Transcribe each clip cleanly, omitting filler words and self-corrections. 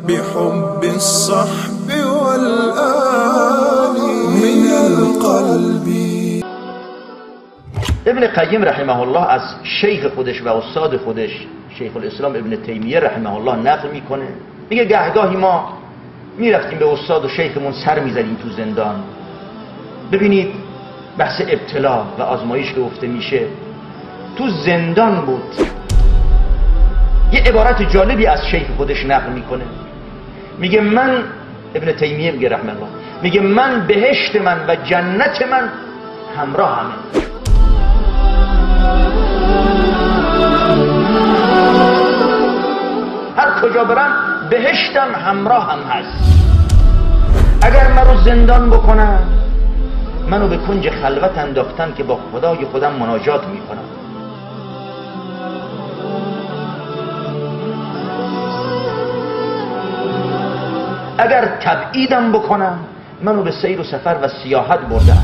بحب الصحب والآل من القلب. ابن قیم رحمه الله از شیخ خودش و استاد خودش شیخ الاسلام ابن تیمیه رحمه الله نقل میکنه، میگه گهگاهی ما میرفتیم به استاد و شیخمون سر میزدیم تو زندان. ببینید بحث ابتلا و آزمایش که گفته میشه تو زندان بود. یه عبارت جالبی از شیخ خودش نقل میکنه، میگه من، ابن تیمیه میگه رحمه الله، میگه من بهشت من و جنت من همراه همه. هر کجا برم بهشتم همراه هم هست. اگر من رو زندان بکنن، منو به کنج خلوت انداختن که با خدای خودم مناجات میکنم. اگر تبعیدم بکنم، منو به سیر و سفر و سیاحت بردن.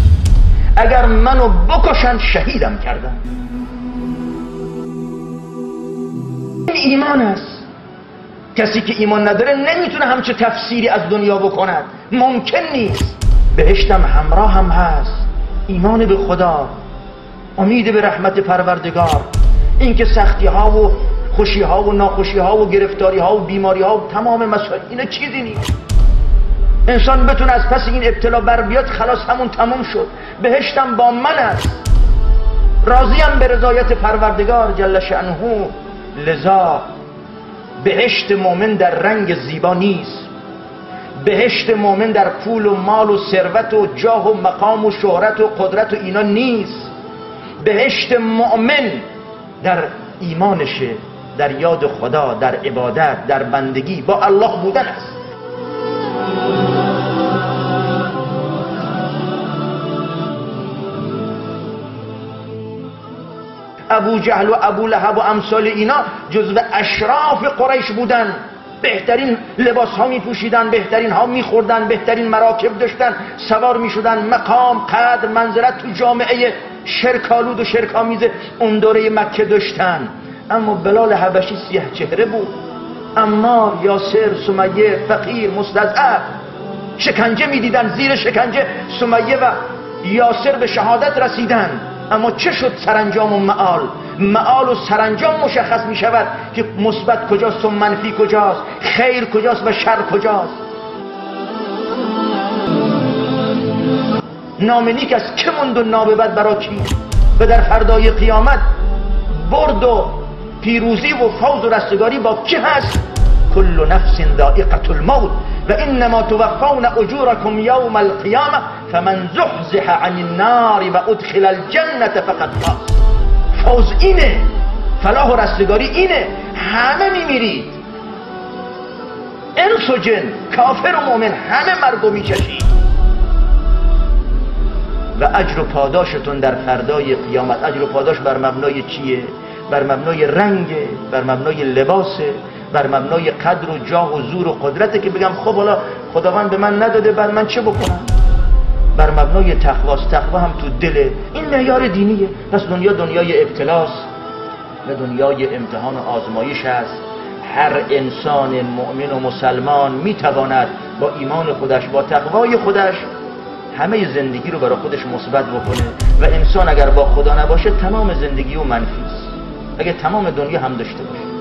اگر منو بکشن، شهیدم کردن. این ایمان است. کسی که ایمان نداره نمیتونه همچه تفسیری از دنیا بکند، ممکن نیست. بهشتم همراه هم هست، ایمان به خدا، امید به رحمت پروردگار، اینکه سختی ها و خوشی ها و ناخوشی ها و گرفتاری ها و بیماری ها و تمام مسائل اینا چیزی نیست. انسان بتونه از پس این ابتلا بر بیاد، خلاص همون تموم شد. بهشتم با من است، راضیم به رضایت پروردگار جل شأنه. لذا بهشت مؤمن در رنگ زیبا نیست، بهشت مؤمن در پول و مال و ثروت و جاه و مقام و شهرت و قدرت و اینا نیست. بهشت مؤمن در ایمانشه، در یاد خدا، در عبادت، در بندگی با الله بودن است. ابو جهل و ابو لهب و امثال اینا جزو اشراف قریش بودن. بهترین لباس ها می پوشیدن، بهترین ها می خوردن، بهترین مراکب داشتن، سوار می شدن، مقام، قدر، منزلت تو جامعه شرکالود و شرکامیز اون دوره مکه داشتن. اما بلال حبشی سیاه چهره بود، عمار، یاسر، سمیه، فقیر، مستضعف، شکنجه می دیدن. زیر شکنجه سمیه و یاسر به شهادت رسیدن. اما چه شد سرانجام و معال و سرانجام مشخص می شود که مثبت کجاست و منفی کجاست، خیر کجاست و شر کجاست. نام نیک از که موند و ناببد برا کی؟ و در فردای قیامت برد و پیروزی و فوز و رستگاری با کی هست؟ کل نفس ذائقة الموت و انما توفون اجورکم یوم القیامه فمن زحزح عن النار و ادخل الجنه فقد فاز. فوز اینه، فلاح و رستگاری اینه. همه میمیرید، انس و جن، کافر و مؤمن، همه مرگو میچشید. و اجر و پاداشتون در فردای قیامت، اجر و پاداش بر مبنای چیه؟ بر مبنای رنگ، بر مبنای لباسه، بر مبنای قدر و جاه و زور و قدرته که بگم خب حالا خداوند به من نداده، بر من چه بکنم؟ بر مبنای تقواست. تقوا هم تو دله. این معیار دینیه. پس دنیا دنیای ابتلاست و دنیای امتحان و آزمایش است. هر انسان مؤمن و مسلمان میتواند با ایمان خودش، با تقوای خودش، همه زندگی رو برای خودش مثبت بکنه. و انسان اگر با خدا نباشه تمام زندگی و منفی است. اگه تمام دنیا هم داشته باشه